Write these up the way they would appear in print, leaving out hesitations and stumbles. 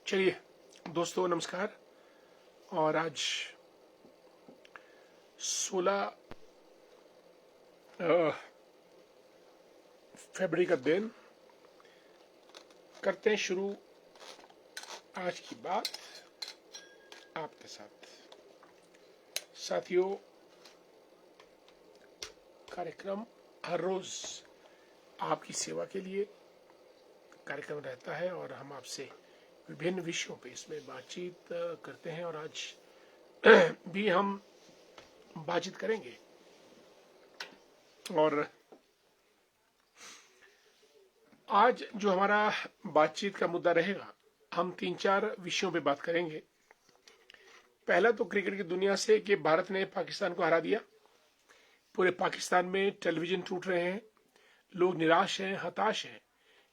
चलिए दोस्तों, नमस्कार। और आज 16 फरवरी का दिन, करते हैं शुरू आज की बात आपके साथ। साथियों, कार्यक्रम हर रोज आपकी सेवा के लिए कार्यक्रम रहता है और हम आपसे विभिन्न विषयों पे इसमें बातचीत करते हैं। और आज भी हम बातचीत करेंगे और आज जो हमारा बातचीत का मुद्दा रहेगा, हम 3-4 विषयों पे बात करेंगे। पहला तो क्रिकेट की दुनिया से कि भारत ने पाकिस्तान को हरा दिया। पूरे पाकिस्तान में टेलीविजन टूट रहे हैं, लोग निराश हैं, हताश हैं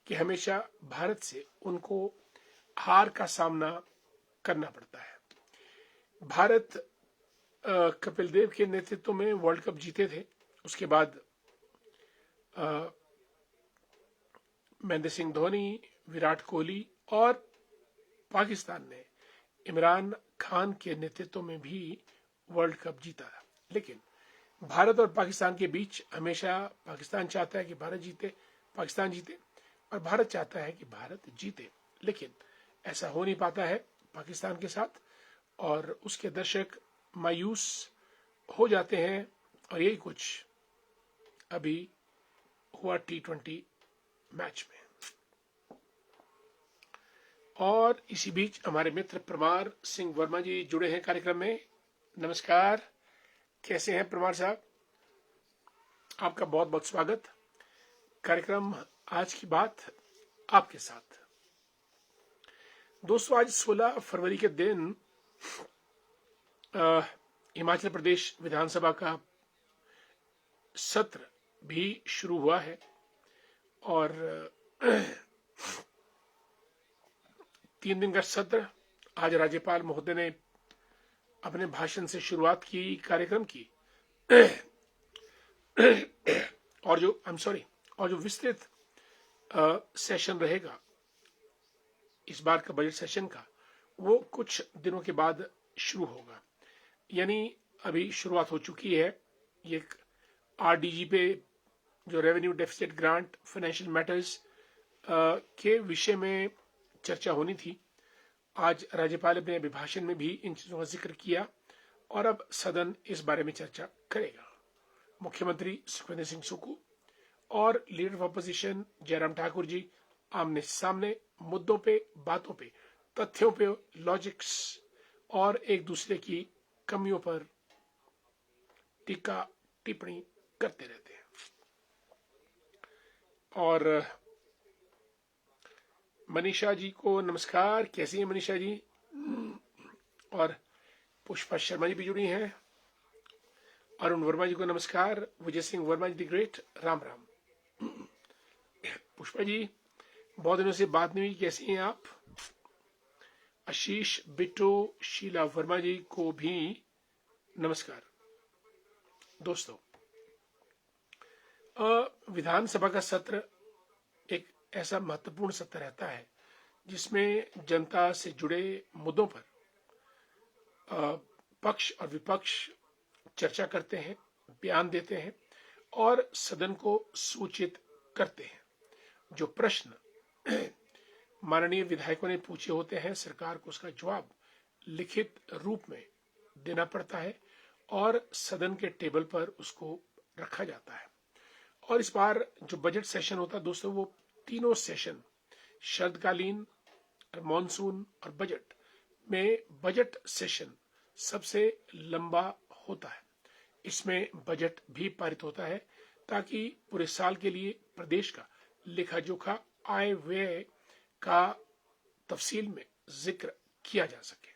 कि हमेशा भारत से उनको हार का सामना करना पड़ता है। भारत कपिल देव के नेतृत्व में वर्ल्ड कप जीते थे। उसके बाद महेंद्र सिंह धोनी, विराट कोहली और पाकिस्तान ने इमरान खान के नेतृत्व में भी वर्ल्ड कप जीता। लेकिन भारत और पाकिस्तान के बीच हमेशा पाकिस्तान चाहता है कि भारत जीते, पाकिस्तान जीते, और भारत चाहता है कि भारत जीते। लेकिन ऐसा हो नहीं पाता है पाकिस्तान के साथ, और उसके दर्शक मायूस हो जाते हैं। और यही कुछ अभी हुआ T20 मैच में। और इसी बीच हमारे मित्र परमार सिंह वर्मा जी जुड़े हैं कार्यक्रम में। नमस्कार, कैसे हैं परमार साहब? आपका बहुत बहुत स्वागत। कार्यक्रम आज की बात आपके साथ। दोस्तों, आज 16 फरवरी के दिन हिमाचल प्रदेश विधानसभा का सत्र भी शुरू हुआ है और 3 दिन का सत्र। आज राज्यपाल महोदय ने अपने भाषण से शुरुआत की कार्यक्रम की और जो विस्तृत सेशन रहेगा इस बार का बजट सेशन का, वो कुछ दिनों के बाद शुरू होगा। यानी अभी शुरुआत हो चुकी है। ये RDG पे जो revenue deficit grant financial matters के विषय में चर्चा होनी थी। आज राज्यपाल ने अभिभाषण में भी इन चीजों का जिक्र किया और अब सदन इस बारे में चर्चा करेगा। मुख्यमंत्री सुखविंदर सिंह सुक्खू और leader of opposition Jairam Thakur ji आमने सामने मुद्दों पे, बातों पे, तथ्यों पे, लॉजिक्स और एक दूसरे की कमियों पर टीका टिप्पणी करते रहते हैं। और मनीषा जी को नमस्कार, कैसी हैं मनीषा जी? और पुष्पा शर्मा जी भी जुड़ी हैं। अरुण वर्मा जी को नमस्कार। विजय सिंह वर्मा जी द ग्रेट, राम राम। पुष्पा जी, बहुत दिनों से बात नहीं हुई, कैसी हैं आप? आशीष, बिट्टू, शीला वर्मा जी को भी नमस्कार। दोस्तों, विधानसभा का सत्र एक ऐसा महत्वपूर्ण सत्र रहता है जिसमें जनता से जुड़े मुद्दों पर पक्ष और विपक्ष चर्चा करते हैं, बयान देते हैं और सदन को सूचित करते हैं। जो प्रश्न माननीय विधायकों ने पूछे होते हैं, सरकार को उसका जवाब लिखित रूप में देना पड़ता है और सदन के टेबल पर उसको रखा जाता है। और इस बार जो बजट सेशन होता है दोस्तों, वो तीनों सेशन, शरदकालीन, मॉनसून और बजट में बजट सेशन सबसे लंबा होता है। इसमें बजट भी पारित होता है ताकि पूरे साल के लिए प्रदेश का लेखा जोखा, आय व्यय का तफसील में जिक्र किया जा सके।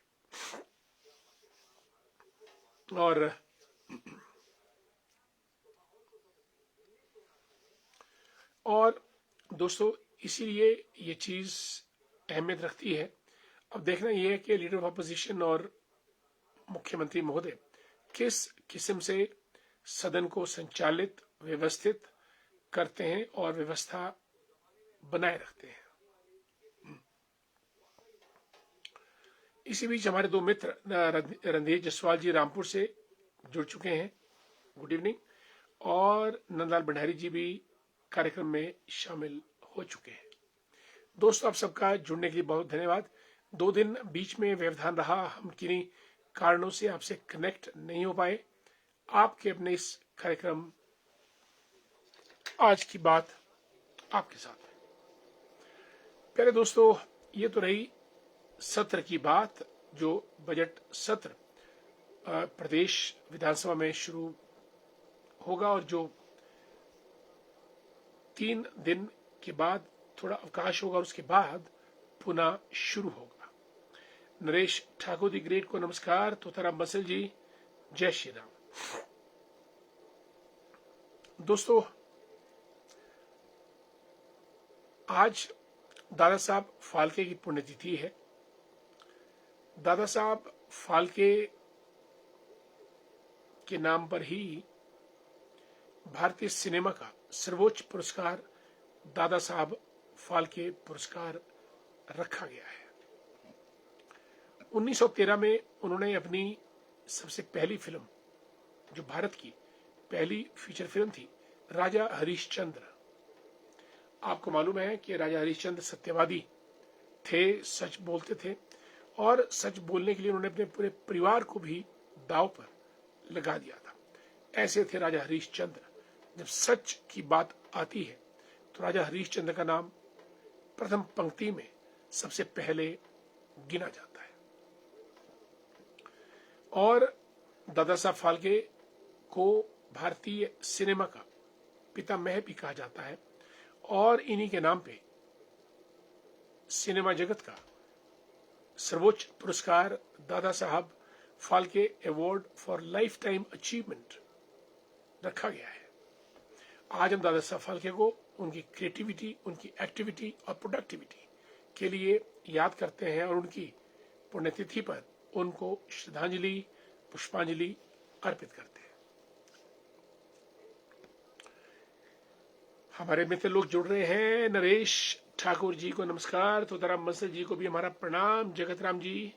और दोस्तों, इसीलिए ये चीज अहमियत रखती है। अब देखना यह है कि लीडर ऑफ अपोजिशन और मुख्यमंत्री महोदय किस किस्म से सदन को संचालित, व्यवस्थित करते हैं और व्यवस्था बनाए रखते हैं। इसी बीच हमारे दो मित्र रणधीर जसवाल जी रामपुर से जुड़ चुके हैं, गुड इवनिंग, और नंदलाल भंडारी जी भी कार्यक्रम में शामिल हो चुके हैं। दोस्तों, आप सबका जुड़ने के लिए बहुत धन्यवाद। 2 दिन बीच में व्यवधान रहा, हम किन्हीं कारणों से आपसे कनेक्ट नहीं हो पाए। आपके अपने इस कार्यक्रम आज की बात आपके साथ है। प्यारे दोस्तों, ये तो रही सत्र की बात, जो बजट सत्र प्रदेश विधानसभा में शुरू होगा और जो 3 दिन के बाद थोड़ा अवकाश होगा और उसके बाद पुनः शुरू होगा। नरेश ठाकुर दी ग्रेट को नमस्कार। तोताराम बसल जी, जय श्री राम। दोस्तों, आज दादा साहब फाल्के की पुण्यतिथि है। दादा साहब फाल्के के नाम पर ही भारतीय सिनेमा का सर्वोच्च पुरस्कार दादा साहब फाल्के पुरस्कार रखा गया है। 1913 में उन्होंने अपनी सबसे पहली फिल्म, जो भारत की पहली फीचर फिल्म थी, राजा हरिश्चंद्र। आपको मालूम है कि राजा हरिश्चंद्र सत्यवादी थे, सच बोलते थे, और सच बोलने के लिए उन्होंने अपने पूरे परिवार को भी दांव पर लगा दिया था। ऐसे थे राजा हरिश्चंद्र। जब सच की बात आती है तो राजा हरिश्चंद्र का नाम प्रथम पंक्ति में सबसे पहले गिना जाता है। और दादा साहब फाल्के को भारतीय सिनेमा का पितामह भी कहा जाता है, और इन्हीं के नाम पे सिनेमा जगत का सर्वोच्च पुरस्कार Dada Saheb Phalke award for life time achievement रखा गया है। आज हम दादा साहब फाल्के को उनकी क्रिएटिविटी, उनकी एक्टिविटी और प्रोडक्टिविटी के लिए याद करते हैं और उनकी पुण्यतिथि पर उनको श्रद्धांजलि, पुष्पांजलि अर्पित करते हैं। हमारे मित्र लोग जुड़ रहे हैं। नरेश ठाकुर जी को नमस्कार। तोताराम बंसल जी को भी हमारा प्रणाम। जगत राम जी,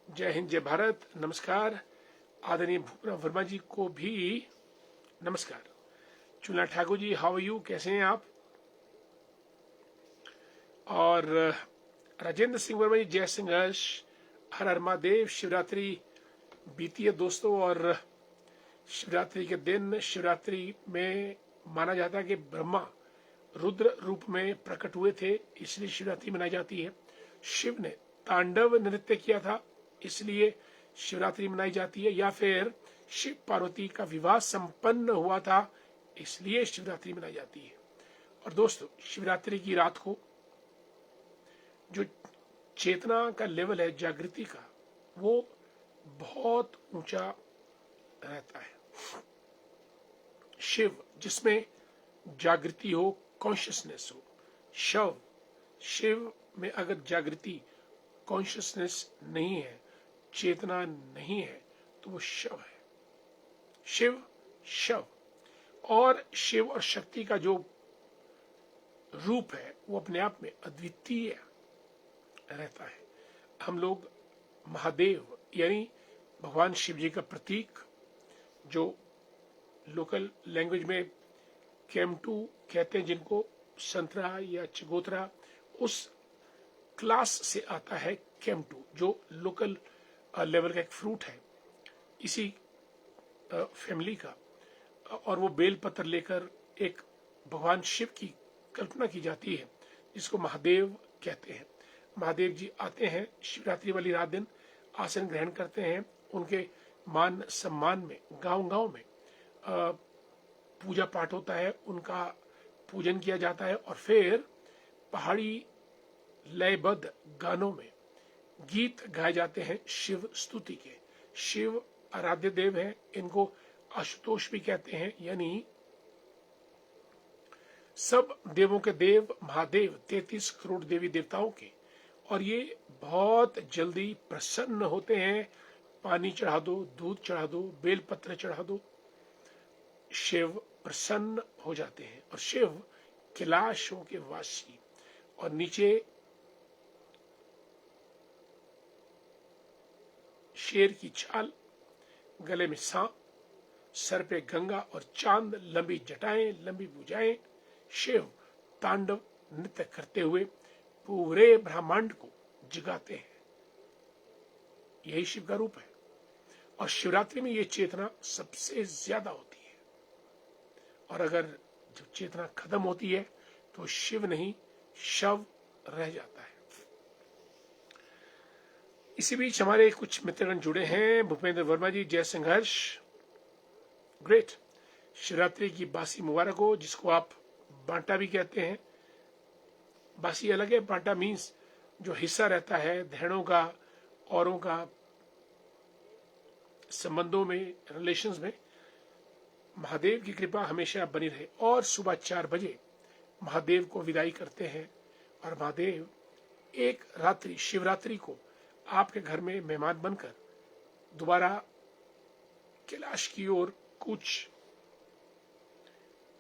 जय हिंद जय भारत, नमस्कार। आदरणीय भूपराम वर्मा जी को भी नमस्कार। चुना Thakur ji, how are you, कैसे हैं आप? और राजेंद्र सिंह वर्मा जी, जय संघर्ष, हर हर महादेव। शिवरात्रि बीती है दोस्तों, और शिवरात्रि के दिन, शिवरात्रि में माना जाता है कि ब्रह्मा रुद्र रूप में प्रकट हुए थे, इसलिए शिवरात्रि मनाई जाती है। शिव ने तांडव नृत्य किया था, इसलिए शिवरात्रि मनाई जाती है। या फिर शिव पार्वती का विवाह संपन्न हुआ था, इसलिए शिवरात्रि मनाई जाती है। और दोस्तों, शिवरात्रि की रात को जो चेतना का लेवल है, जागृति का, वो बहुत ऊंचा रहता है। शिव जिसमें जागृति हो, कॉन्शियसनेस हो। शिव में अगर जागृति, कॉन्शियसनेस नहीं है, चेतना नहीं है, तो वो शव है। शिव शव। और शिव और शक्ति का जो रूप है वो अपने आप में अद्वितीय रहता है। हम लोग महादेव यानी भगवान शिव जी का प्रतीक, जो लोकल लैंग्वेज में केमटू कहते हैं, जिनको संतरा या चगोतरा, उस क्लास से आता है केमटू, जो लोकल लेवल का एक फ्रूट है इसी फैमिली का। और वो बेल पत्र लेकर एक भगवान शिव की कल्पना की जाती है, जिसको महादेव कहते हैं। महादेव जी आते हैं शिवरात्रि वाली रात दिन, आसन ग्रहण करते हैं। उनके मान सम्मान में गांव गांव में पूजा पाठ होता है, उनका पूजन किया जाता है। और फिर पहाड़ी लयबद्ध गानों में गीत गाए जाते हैं शिव स्तुति के। शिव आराध्य देव है, इनको आशुतोष भी कहते हैं, यानी सब देवों के देव महादेव, 33 करोड़ देवी देवताओं के। और ये बहुत जल्दी प्रसन्न होते हैं। पानी चढ़ा दो, दूध चढ़ा दो, बेल पत्र चढ़ा दो, शिव प्रसन्न हो जाते हैं। और शिव कैलाशों के वासी। और नीचे शेर की छाल, गले में सांप, सर पे गंगा और चांद, लंबी जटाएं, लंबी भुजाएं, शिव तांडव नृत्य करते हुए पूरे ब्रह्मांड को जगाते हैं। यही शिव का रूप है। और शिवरात्रि में ये चेतना सबसे ज्यादा होती है। और अगर जब चेतना खत्म होती है तो शिव नहीं, शव रह जाता है। इसी बीच हमारे कुछ मित्रगण जुड़े हैं। भूपेंद्र वर्मा जी, जय संघर्ष, ग्रेट। शिवरात्रि की बासी मुबारक हो, जिसको आप बांटा भी कहते हैं। बासी अलग है, बांटा मीन्स जो हिस्सा रहता है धेड़ों का, औरों का, संबंधों में, रिलेशंस में। महादेव की कृपा हमेशा बनी रहे। और सुबह 4 बजे महादेव को विदाई करते हैं और महादेव एक रात्रि, शिवरात्रि को आपके घर में मेहमान बनकर दोबारा कैलाश की ओर कूच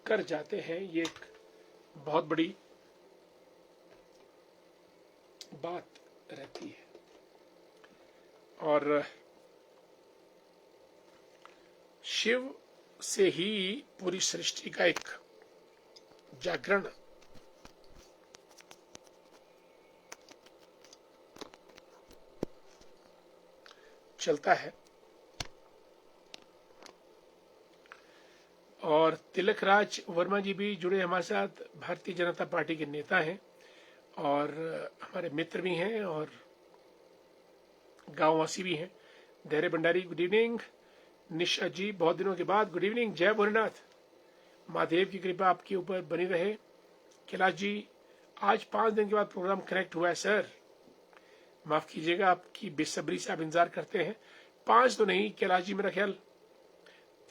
कर जाते हैं। ये एक बहुत बड़ी बात रहती है। और शिव से ही पूरी सृष्टि का एक जागरण चलता है। और तिलक राज वर्मा जी भी जुड़े हमारे साथ, भारतीय जनता पार्टी के नेता हैं और हमारे मित्र भी हैं और गांववासी भी हैं। धैर्य भंडारी, गुड इवनिंग। निशा जी, बहुत दिनों के बाद, गुड इवनिंग। जय भोलेनाथ, महादेव की कृपा आपके ऊपर बनी रहे। कैलाश जी, आज 5 दिन के बाद प्रोग्राम कनेक्ट हुआ है सर, माफ कीजिएगा, आपकी बेसब्री से आप इंतजार करते हैं। 5 तो नहीं कैलाश जी, मेरा ख्याल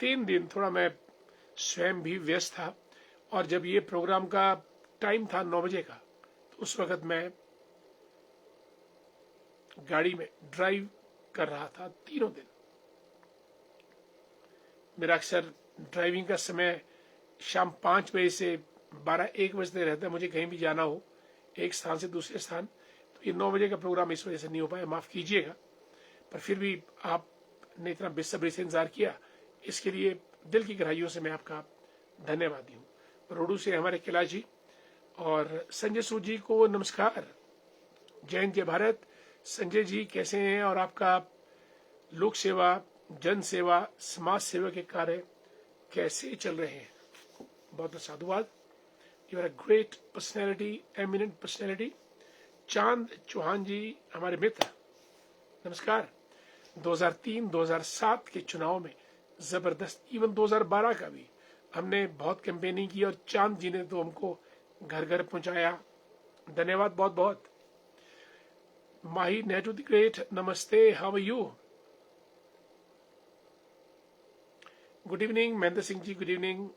3 दिन थोड़ा मैं स्वयं भी व्यस्त था। और जब ये प्रोग्राम का टाइम था 9 बजे का, तो उस वक्त मैं गाड़ी में ड्राइव कर रहा था 3 दिन। मेरा अक्सर ड्राइविंग का समय शाम 5 बजे से 12-1 बजे तक रहता है। मुझे कहीं भी जाना हो एक स्थान से दूसरे स्थान, तो ये 9 बजे का प्रोग्राम इस वजह से नहीं हो पाया, माफ कीजिएगा। पर फिर भी आपने इतना बेसब्री से इंतजार किया, इसके लिए दिल की गहराइयों से मैं आपका धन्यवादी हूँ। रोडू से हमारे कैलाश जी और संजय सूद जी को नमस्कार, जय हिंद जय भारत। संजय जी कैसे हैं और आपका लोक सेवा, जन सेवा, समाज सेवा के कार्य कैसे चल रहे हैं? बहुत बहुत साधुवाद। You are a great personality, eminent personality. Chand Chauhan जी हमारे मित्र, नमस्कार। 2003-2007 के चुनाव में जबरदस्त, इवन 2012 का भी हमने बहुत कैंपेनिंग की और चांद जी ने तो हमको घर घर पहुंचाया, धन्यवाद बहुत बहुत। माही नेटू द ग्रेट, नमस्ते, how are you? Good evening Mahendra Singh ji, good evening.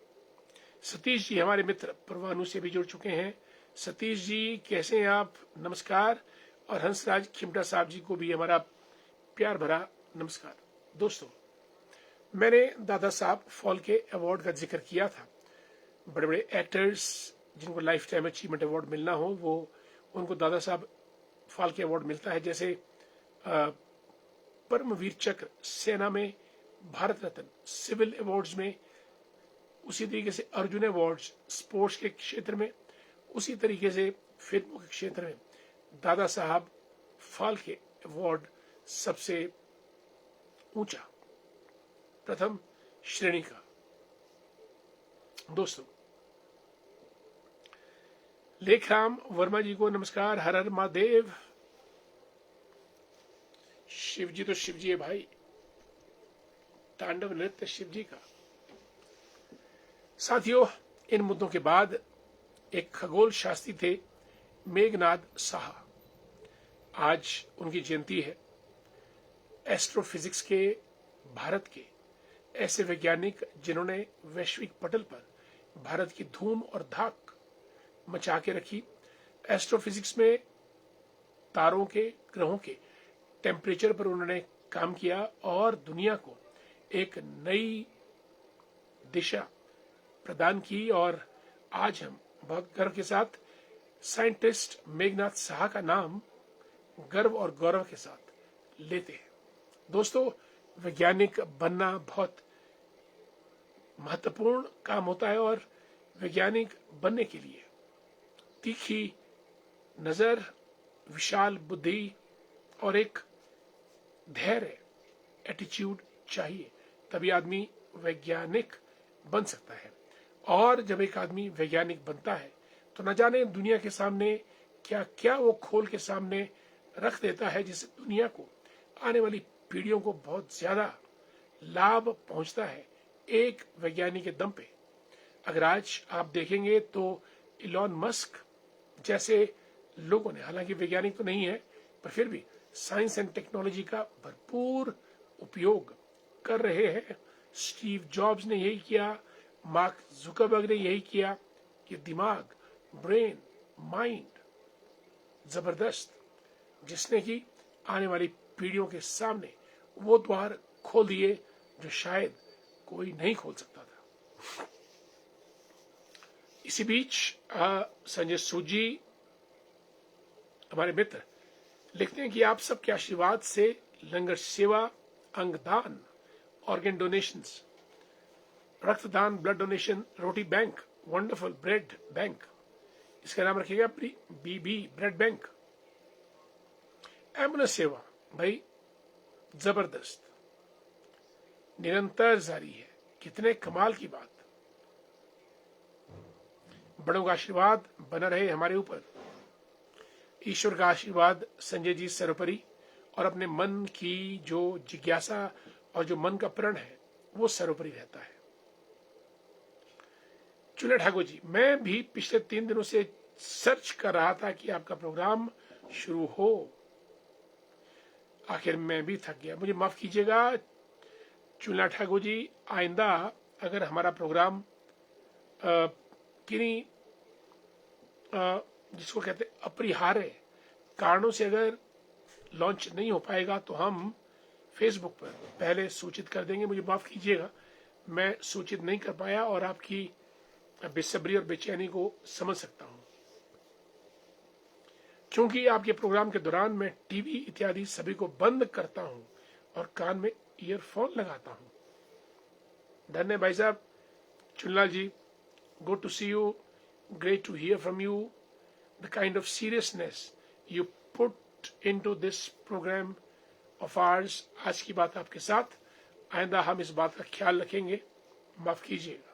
Satish ji हमारे मित्र परवाणु से भी जुड़ चुके हैं। सतीश जी कैसे हैं आप? नमस्कार। और हंसराज खिमटा साहब जी को भी हमारा प्यार भरा नमस्कार। दोस्तों, मैंने दादा साहब फाल्के अवार्ड का जिक्र किया था। बड़े बड़े एक्टर्स जिनको लाइफ टाइम अचीवमेंट अवार्ड मिलना हो, वो उनको दादा साहब फाल्के अवार्ड मिलता है। जैसे परमवीर चक्र सेना में, भारत रत्न सिविल अवार्ड्स में, उसी तरीके से अर्जुन अवार्ड्स स्पोर्ट्स के क्षेत्र में, उसी तरीके से फिल्मों के क्षेत्र में दादा साहब फाल्के अवार्ड सबसे ऊंचा, प्रथम श्रेणी का। दोस्तों, लेखराम वर्मा जी को नमस्कार, हर हर महादेव। शिव जी तो शिव जी है भाई, तांडव नृत्य शिव जी का। साथियों, इन मुद्दों के बाद एक खगोल शास्त्री थे, मेघनाद साहा। आज उनकी जयंती है। एस्ट्रोफिजिक्स के भारत के ऐसे वैज्ञानिक जिन्होंने वैश्विक पटल पर भारत की धूम और धाक मचा के रखी। एस्ट्रोफिजिक्स में तारों के, ग्रहों के टेम्परेचर पर उन्होंने काम किया और दुनिया को एक नई दिशा प्रदान की। और आज हम बहुत गर्व के साथ साइंटिस्ट मेघनाद साहा का नाम गर्व और गौरव के साथ लेते हैं। दोस्तों, वैज्ञानिक बनना बहुत महत्वपूर्ण काम होता है और वैज्ञानिक बनने के लिए तीखी नजर, विशाल बुद्धि और एक धैर्य, एटीट्यूड चाहिए, तभी आदमी वैज्ञानिक बन सकता है। और जब एक आदमी वैज्ञानिक बनता है तो न जाने दुनिया के सामने क्या क्या वो खोल के सामने रख देता है, जिससे दुनिया को, आने वाली पीढ़ियों को बहुत ज्यादा लाभ पहुंचता है एक वैज्ञानिक के दम पे। अगर आज आप देखेंगे तो इलॉन मस्क जैसे लोगों ने, हालांकि वैज्ञानिक तो नहीं है पर फिर भी साइंस एंड टेक्नोलॉजी का भरपूर उपयोग कर रहे हैं। स्टीव जॉब्स ने यही किया, मार्क जुकरबर्ग ने यही किया कि दिमाग, ब्रेन, माइंड जबरदस्त, जिसने कि आने वाली पीढ़ियों के सामने वो द्वार खोल दिए जो शायद कोई नहीं खोल सकता था। इसी बीच संजय सूद जी, हमारे मित्र, लिखते हैं कि आप सबके आशीर्वाद से लंगर सेवा, अंगदान, ऑर्गन डोनेशंस, रक्तदान, ब्लड डोनेशन, रोटी बैंक, वंडरफुल ब्रेड बैंक, इसका नाम रखिएगा बीबी ब्रेड बैंक, एम्बुलेंस सेवा, भाई जबरदस्त, निरंतर जारी है। कितने कमाल की बात। बड़ों का आशीर्वाद बना रहे हमारे ऊपर, ईश्वर का आशीर्वाद संजय जी सर्वोपरि, और अपने मन की जो जिज्ञासा और जो मन का प्रण है वो सर्वोपरि रहता है। चुने ठाकुर जी, मैं भी पिछले 3 दिनों से सर्च कर रहा था कि आपका प्रोग्राम शुरू हो, आखिर मैं भी थक गया, मुझे माफ कीजिएगा। चुना ठाकुर जी, आइंदा अगर हमारा प्रोग्राम किन्हीं जिसको कहते अपरिहार्य कारणों से अगर लॉन्च नहीं हो पाएगा तो हम फेसबुक पर पहले सूचित कर देंगे। मुझे माफ कीजिएगा, मैं सूचित नहीं कर पाया और आपकी बेसब्री और बेचैनी को समझ सकता हूं, क्योंकि आपके प्रोग्राम के दौरान मैं टीवी इत्यादि सभी को बंद करता हूं और कान में ईयरफोन लगाता हूं। धन्य भाई साहब Chunlal ji, good to see you, great to hear from you, the kind of seriousness you put into this program of ours। आज की बात आपके साथ, आइंदा हम इस बात का ख्याल रखेंगे, माफ कीजिएगा।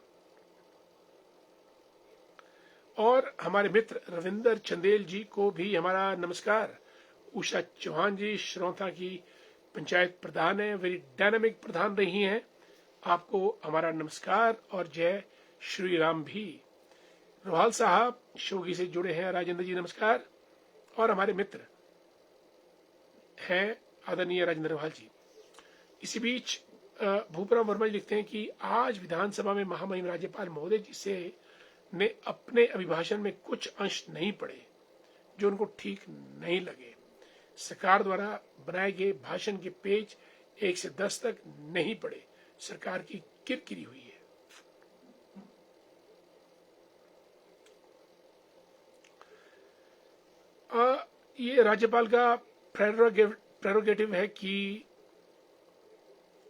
और हमारे मित्र रविंदर चंदेल जी को भी हमारा नमस्कार। उषा चौहान जी श्रोता की पंचायत प्रधान है, वेरी डायनामिक प्रधान रही हैं, आपको हमारा नमस्कार और जय श्री राम भी। रोहाल साहब शोगी से जुड़े हैं, राजेंद्र जी नमस्कार। और हमारे मित्र हैं आदरणीय राजेंद्र रोहाल जी। इसी बीच भूपराम वर्मा जी लिखते हैं कि आज विधानसभा में महामहिम राज्यपाल महोदय जी से ने अपने अभिभाषण में कुछ अंश नहीं पढ़े जो उनको ठीक नहीं लगे। सरकार द्वारा बनाए गए भाषण के पेज 1 से 10 तक नहीं पढ़े, सरकार की किरकिरी हुई है। ये राज्यपाल का प्रेरोगेटिव है कि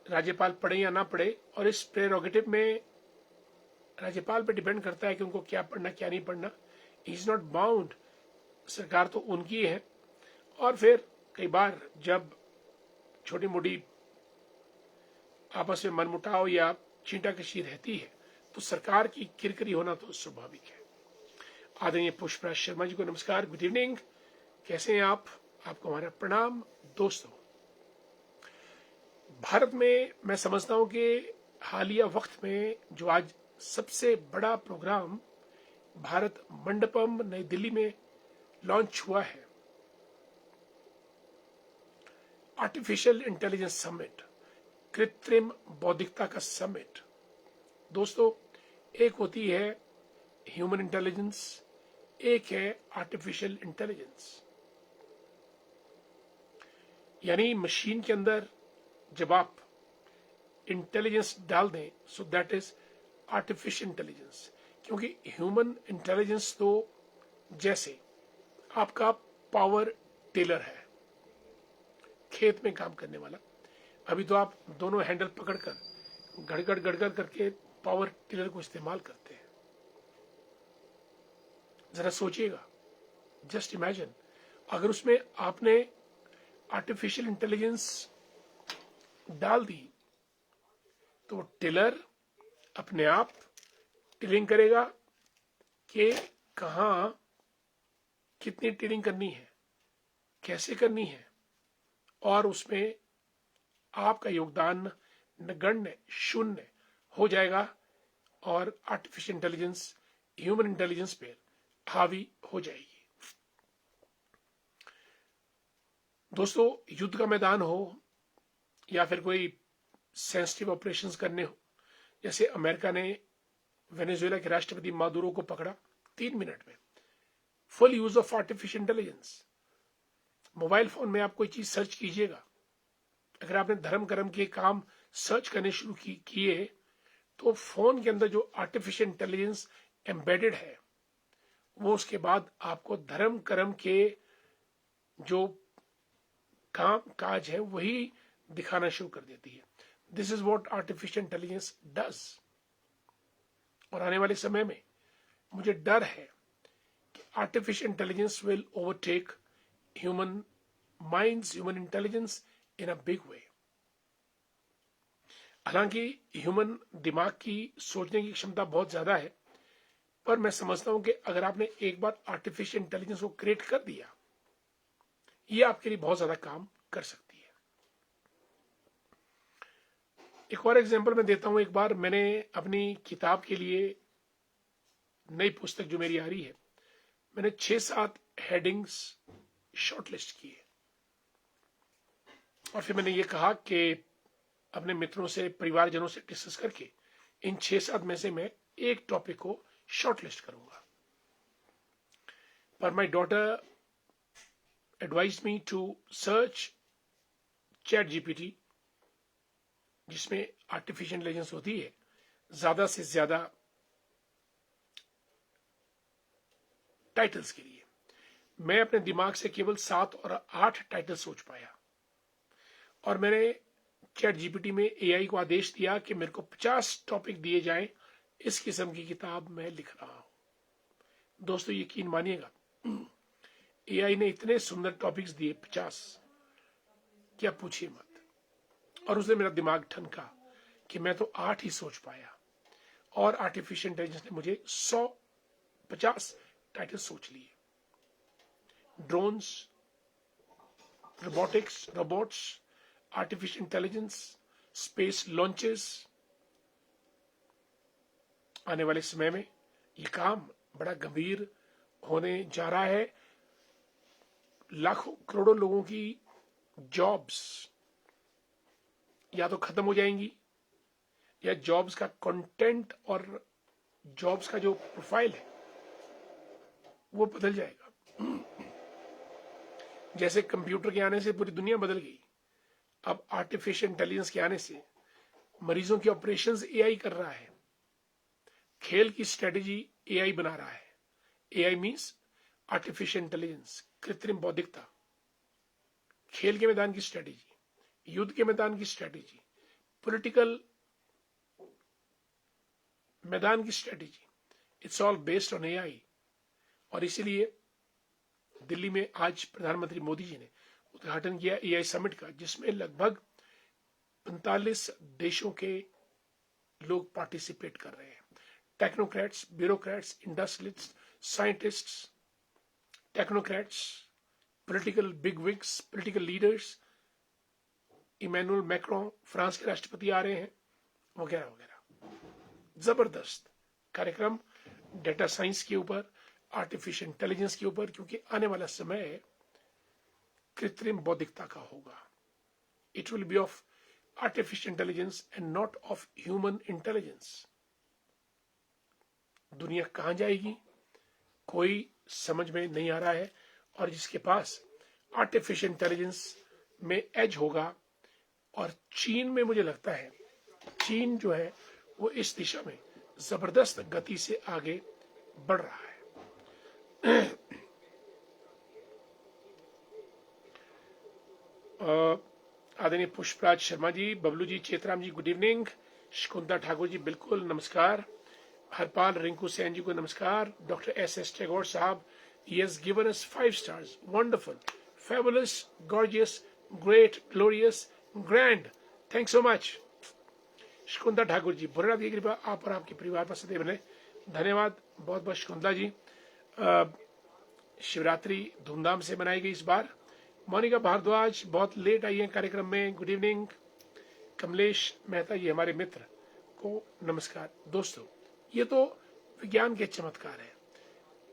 राज्यपाल पढ़े या ना पढ़े, और इस प्रेरोगेटिव में राज्यपाल पे डिपेंड करता है कि उनको क्या पढ़ना क्या नहीं पढ़ना। इज नॉट बाउंड, सरकार तो उनकी है। और फिर कई बार जब छोटी मोटी आपस में मनमुटाव या छींटाकशी रहती है तो सरकार की किरकिरी होना तो स्वाभाविक है। आदरणीय पुष्पराज शर्मा जी को नमस्कार, गुड इवनिंग, कैसे हैं आप? आपको हमारा प्रणाम। दोस्तों, भारत में मैं समझता हूं कि हालिया वक्त में जो आज सबसे बड़ा प्रोग्राम भारत मंडपम नई दिल्ली में लॉन्च हुआ है, आर्टिफिशियल इंटेलिजेंस समिट, कृत्रिम बौद्धिकता का समिट। दोस्तों, एक होती है ह्यूमन इंटेलिजेंस, एक है आर्टिफिशियल इंटेलिजेंस, यानी मशीन के अंदर जब आप इंटेलिजेंस डाल दें, so that is artificial intelligence. क्योंकि ह्यूमन इंटेलिजेंस तो जैसे आपका पावर टेलर है, खेत में काम करने वाला, अभी तो आप दोनों हैंडल पकड़कर गड़गड़ गड़गड़ करके पावर टिलर को इस्तेमाल करते हैं। जरा सोचिएगा, जस्ट इमेजिन, अगर उसमें आपने आर्टिफिशियल इंटेलिजेंस डाल दी तो टिलर अपने आप टिलिंग करेगा कि कहां कितनी टिलिंग करनी है, कैसे करनी है, और उसमें आपका योगदान नगण्य, शून्य हो जाएगा और आर्टिफिशियल इंटेलिजेंस ह्यूमन इंटेलिजेंस पे हावी हो जाएगी। दोस्तों, युद्ध का मैदान हो या फिर कोई सेंसिटिव ऑपरेशंस करने हो, जैसे अमेरिका ने वेनेजुएला के राष्ट्रपति मादुरो को पकड़ा 3 मिनट में, full use of artificial intelligence. Mobile phone में आप कोई चीज सर्च कीजिएगा, अगर आपने धर्म कर्म के काम सर्च करने शुरू किए तो फोन के अंदर जो आर्टिफिशियल इंटेलिजेंस एम्बेडेड है वो उसके बाद आपको धर्म कर्म के जो काम काज है वही दिखाना शुरू कर देती है। This is what artificial intelligence does. और आने वाले समय में मुझे डर है कि artificial intelligence will overtake human minds, human intelligence in a big way. हालांकि ह्यूमन दिमाग की सोचने की क्षमता बहुत ज्यादा है, पर मैं समझता हूं कि अगर आपने एक बार आर्टिफिशियल इंटेलिजेंस को क्रिएट कर दिया, ये आपके लिए बहुत ज्यादा काम कर सकती है। एक और एग्जांपल मैं देता हूं। एक बार मैंने अपनी किताब के लिए, नई पुस्तक जो मेरी आ रही है, मैंने 6-7 हेडिंग्स शॉर्टलिस्ट किए और फिर मैंने ये कहा कि अपने मित्रों से, परिवारजनों से डिस्कस करके इन 6-7 में से मैं एक टॉपिक को शॉर्टलिस्ट करूंगा। पर my daughter advised me to search ChatGPT, जिसमें आर्टिफिशियल इंटेलिजेंस होती है, ज्यादा से ज्यादा टाइटल्स के लिए। मैं अपने दिमाग से केवल 7 और 8 टाइटल सोच पाया और मैंने चैट जीपीटी में एआई को आदेश दिया कि मेरे को 50 टॉपिक दिए जाएं, इस किस्म की किताब मैं लिख रहा हूं। दोस्तों, यकीन मानिएगा, एआई ने इतने सुंदर टॉपिक्स दिए 50, क्या पूछिए मत। और उसने मेरा दिमाग ठनका कि मैं तो 8 ही सोच पाया और आर्टिफिशियल इंटेलिजेंस ने मुझे 150 टाइटल सोच लिए। Drones, robotics, robots, artificial intelligence, space launches. आने वाले समय में ये काम बड़ा गंभीर होने जा रहा है। लाखों करोड़ों लोगों की जॉब्स या तो खत्म हो जाएंगी या जॉब्स का कंटेंट और जॉब्स का जो प्रोफाइल है वो बदल जाएगा। जैसे कंप्यूटर के आने से पूरी दुनिया बदल गई, अब आर्टिफिशियल इंटेलिजेंस के आने से मरीजों के ऑपरेशंस एआई कर रहा है, खेल की स्ट्रेटेजी एआई बना रहा है। एआई मींस आर्टिफिशियल इंटेलिजेंस, कृत्रिम बौद्धिकता। खेल के मैदान की स्ट्रेटेजी, युद्ध के मैदान की स्ट्रेटेजी, पॉलिटिकल मैदान की strategy, it's all based on AI. और इसीलिए दिल्ली में आज प्रधानमंत्री मोदी जी ने उद्घाटन किया एआई समिट का, जिसमें लगभग 45 देशों के लोग पार्टिसिपेट कर रहे हैं। Technocrats, bureaucrats, industrialists, scientists, technocrats, political bigwigs, political leaders, Emmanuel Macron France के राष्ट्रपति आ रहे हैं, वगैरह वगैरह। जबरदस्त कार्यक्रम डेटा साइंस के ऊपर, आर्टिफिशियल इंटेलिजेंस के ऊपर, क्योंकि आने वाला समय कृत्रिम बौद्धिकता का होगा। It will be of artificial intelligence and not of human intelligence. दुनिया कहां जाएगी कोई समझ में नहीं आ रहा है, और जिसके पास आर्टिफिशियल इंटेलिजेंस में एज होगा, और चीन में मुझे लगता है, चीन जो है वो इस दिशा में जबरदस्त गति से आगे बढ़ रहा है। आदरणीय पुष्पराज शर्मा जी, बबलू जी, चेतराम जी, गुड इवनिंग। शकुंतला ठाकुर जी, बिल्कुल नमस्कार। हरपाल रिंकू सैन जी को नमस्कार। डॉक्टर एस टैगोर साहब, he has given us 5 stars, wonderful, fabulous, gorgeous, great, glorious, grand, thanks so much। Shakuntala Thakur ji, Bholenath की कृपा आप और आपके परिवार पर सदैव रहे, धन्यवाद बहुत बहुत शकुंतला जी। शिवरात्रि धूमधाम से मनाई गई इस बार। मोनिका भारद्वाज बहुत लेट आई है कार्यक्रम में, गुड इवनिंग। कमलेश मेहता जी हमारे मित्र को नमस्कार। दोस्तों, ये तो विज्ञान के चमत्कार है,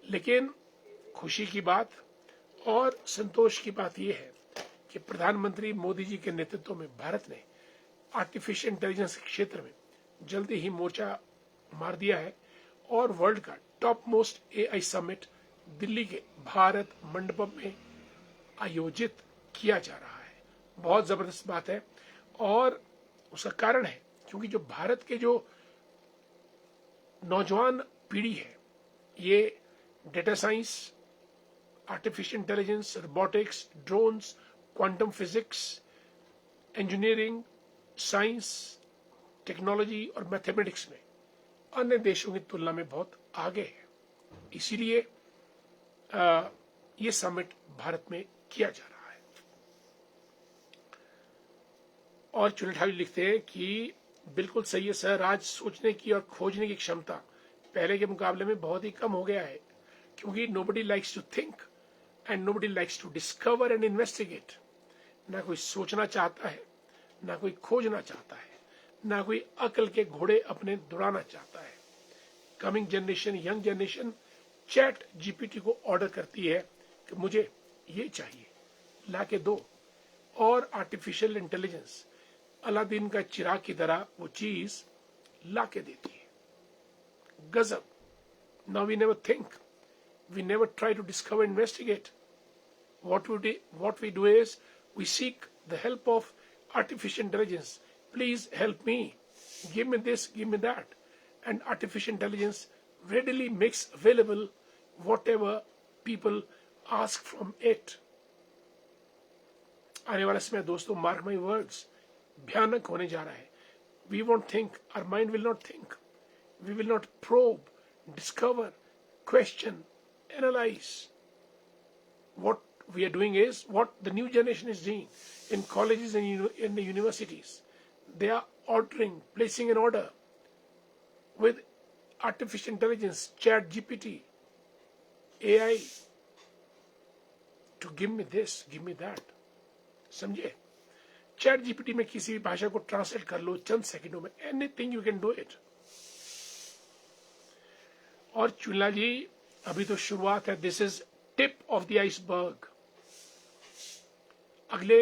लेकिन खुशी की बात और संतोष की बात यह है कि प्रधानमंत्री मोदी जी के नेतृत्व में भारत ने आर्टिफिशियल इंटेलिजेंस के क्षेत्र में जल्दी ही मोर्चा मार दिया है और वर्ल्ड का top most AI summit Delhi के भारत मंडपम में आयोजित किया जा रहा है। बहुत जबरदस्त बात है और उसका कारण है क्योंकि जो भारत के जो नौजवान पीढ़ी है, ये data science, artificial intelligence, robotics, drones, quantum physics, engineering, science, technology और मैथमेटिक्स में अन्य देशों की तुलना में बहुत आगे है। इसीलिए ये समिट भारत में किया जा रहा है। और चुनठावी लिखते हैं कि बिल्कुल सही है सर, आज सोचने की और खोजने की क्षमता पहले के मुकाबले में बहुत ही कम हो गया है, क्योंकि nobody likes to think and nobody likes to discover and investigate। ना कोई सोचना चाहता है, ना कोई खोजना चाहता है, ना कोई अकल के घोड़े अपने दौड़ाना चाहता है। Coming generation, young generation chat GPT को ऑर्डर करती है कि मुझे ये चाहिए, ला के दो। और आर्टिफिशियल इंटेलिजेंस अलादीन का चिराग की तरह वो चीज ला के देती है। गजब। Now we never think, we never try to discover, investigate. what we do is we seek the help of artificial intelligence. Please help me, give me this, give me that, and artificial intelligence readily makes available whatever people ask from it। आने वाला समय दोस्तों, mark my words, भयानक होने जा रहा है। We won't think, our mind will not think, we will not probe, discover, question, analyse. what we are doing is what the new generation is doing in colleges and in the universities. They are ordering, placing an order with artificial intelligence, chat GPT, AI, to give me this, give me that। समझे? Chat GPT में किसी भी भाषा को translate कर लो चंद सेकंडों में, anything you can do it. और चुनला जी, अभी तो शुरुआत है, this is tip of the iceberg. अगले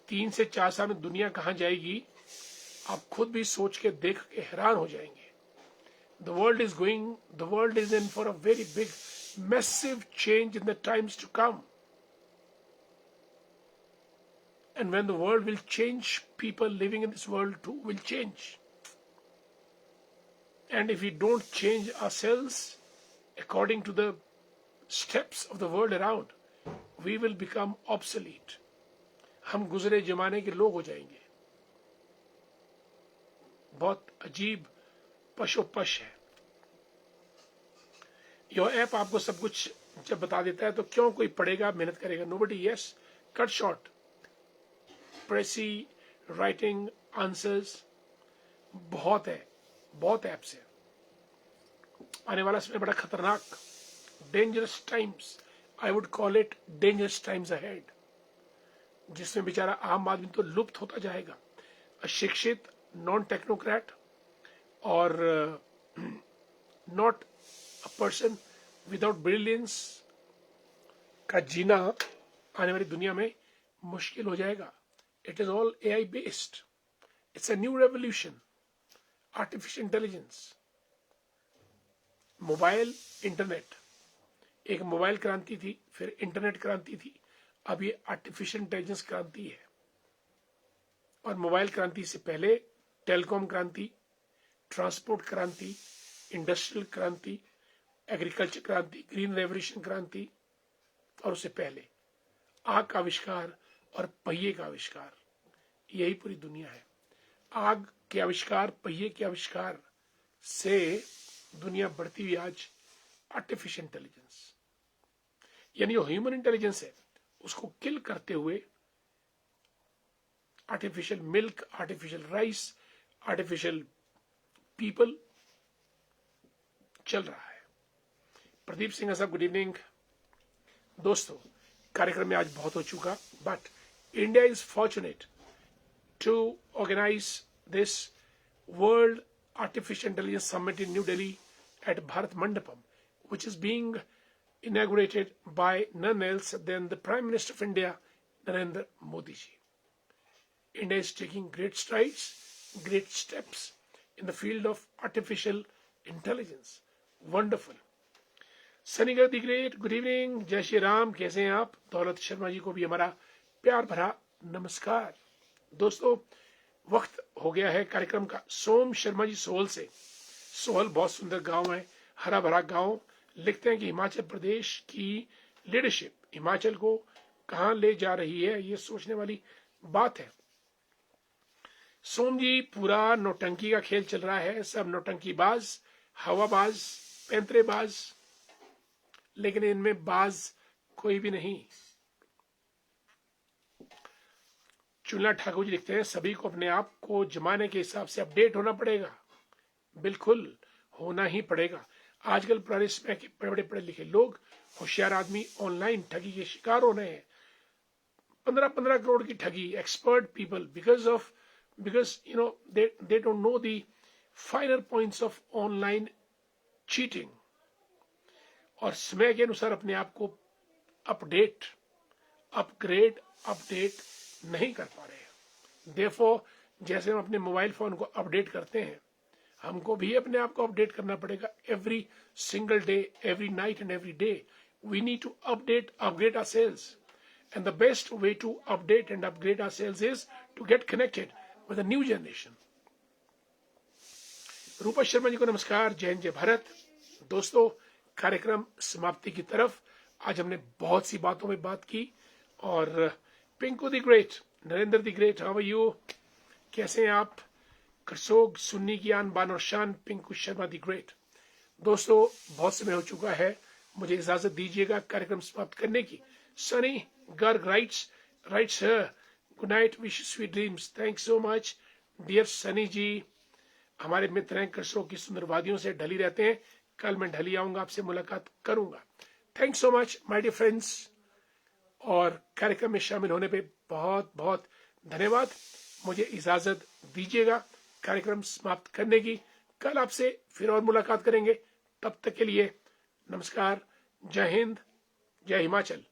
3 से 4 साल में दुनिया कहां जाएगी, आप खुद भी सोच के देख के हैरान हो जाएंगे। The world is in for a very big, massive change in the times to come। And when the world will change, people living in this world too will change। And if we don't change ourselves according to the steps of the world around, we will become obsolete। हम गुजरे जमाने के लोग हो जाएंगे। बहुत अजीब पशोपश है। यह ऐप आपको सब कुछ जब बता देता है तो क्यों कोई पढ़ेगा, मेहनत करेगा? Nobody. Yes, cut short, precis, writing, answers, बहुत है, बहुत ऐप्स है। आने वाला समय बड़ा खतरनाक, dangerous times, I would call it dangerous times ahead, जिसमें बेचारा आम आदमी तो लुप्त होता जाएगा। अशिक्षित, नॉन टेक्नोक्रेट और not a person without brilliance का जीना आने वाली दुनिया में मुश्किल हो जाएगा। It is all AI based. It's a new revolution, artificial intelligence. Mobile, internet, एक मोबाइल क्रांति थी, फिर इंटरनेट क्रांति थी, अब ये आर्टिफिशियल इंटेलिजेंस क्रांति है। और मोबाइल क्रांति से पहले टेलीकॉम क्रांति, ट्रांसपोर्ट क्रांति, इंडस्ट्रियल क्रांति, एग्रीकल्चर क्रांति, ग्रीन रेवोल्यूशन क्रांति, और उससे पहले आग का आविष्कार और पहिए का आविष्कार। यही पूरी दुनिया है। आग के आविष्कार, पहिए के आविष्कार से दुनिया बढ़ती हुई आज आर्टिफिशियल इंटेलिजेंस, यानी जो ह्यूमन इंटेलिजेंस है उसको किल करते हुए artificial milk, artificial rice, artificial people चल रहा है। प्रदीप सिंह साहब, गुड इवनिंग। दोस्तों, कार्यक्रम में आज बहुत हो चुका, but India is fortunate to organize this World Artificial Intelligence Summit in New Delhi at Bharat Mandapam, which is being inaugurated by none else than the Prime Minister of India, Narendra Modi ji. India is taking great strides, great steps in the field of artificial intelligence. Wonderful. सनीगर the great, good evening, जय श्री राम। कैसे हैं आप? दौलत शर्मा जी को भी हमारा प्यार भरा नमस्कार। दोस्तों, वक्त हो गया है कार्यक्रम का। सोम शर्मा जी सोहल से। सोहल बहुत सुंदर गांव है, हरा भरा गांव। लिखते हैं कि हिमाचल प्रदेश की लीडरशिप हिमाचल को कहां ले जा रही है, ये सोचने वाली बात है। सोम जी, पूरा नौटंकी का खेल चल रहा है, सब नौटंकीबाज, हवाबाज, पैंतरेबाज, लेकिन इनमें बाज कोई भी नहीं। चुनला ठाकुर जी लिखते हैं, सभी को अपने आप को जमाने के हिसाब से अपडेट होना पड़ेगा। बिल्कुल होना ही पड़ेगा। आजकल पुराने समय के बड़े बड़े पढ़े लिखे लोग, होशियार आदमी ऑनलाइन ठगी के शिकार हो रहे हैं। 15-15 करोड़ की ठगी, expert people, because you know they don't know the फाइनर points of online cheating, और समय के अनुसार अपने आप को अपडेट, अपग्रेड, अपडेट नहीं कर पा रहे हैं। देयरफॉर, जैसे हम अपने मोबाइल फोन को अपडेट करते हैं, हमको भी अपने आप को अपडेट करना पड़ेगा। Every single day, every night and every day we need to update, upgrade ourselves, and the best way to update and upgrade ourselves is to get connected with a new generation. रूपा शर्मा जी को नमस्कार, जय हिंद, जय भारत। दोस्तों, कार्यक्रम समाप्ति की तरफ। आज हमने बहुत सी बातों में बात की, और Pinku the great, Narendra the great, how are you? कैसे हैं आप? करसोग, सुन्नी की आन बान और शान, पिंकू शर्मा द ग्रेट। दोस्तों, बहुत समय हो चुका है, मुझे इजाजत दीजिएगा कार्यक्रम समाप्त करने की। Sunny Garg writes good night, wish sweet dreams. Thanks so much dear Sunny ji. हमारे मित्र हैं, करसोग की सुंदर वादियों से ढली रहते हैं। कल मैं ढली आऊंगा, आपसे मुलाकात करूंगा। Thanks so much my dear friends, और कार्यक्रम में शामिल होने पे बहुत बहुत धन्यवाद। मुझे इजाजत दीजिएगा कार्यक्रम समाप्त करने की। कल आपसे फिर और मुलाकात करेंगे। तब तक के लिए नमस्कार, जय हिंद, जय हिमाचल।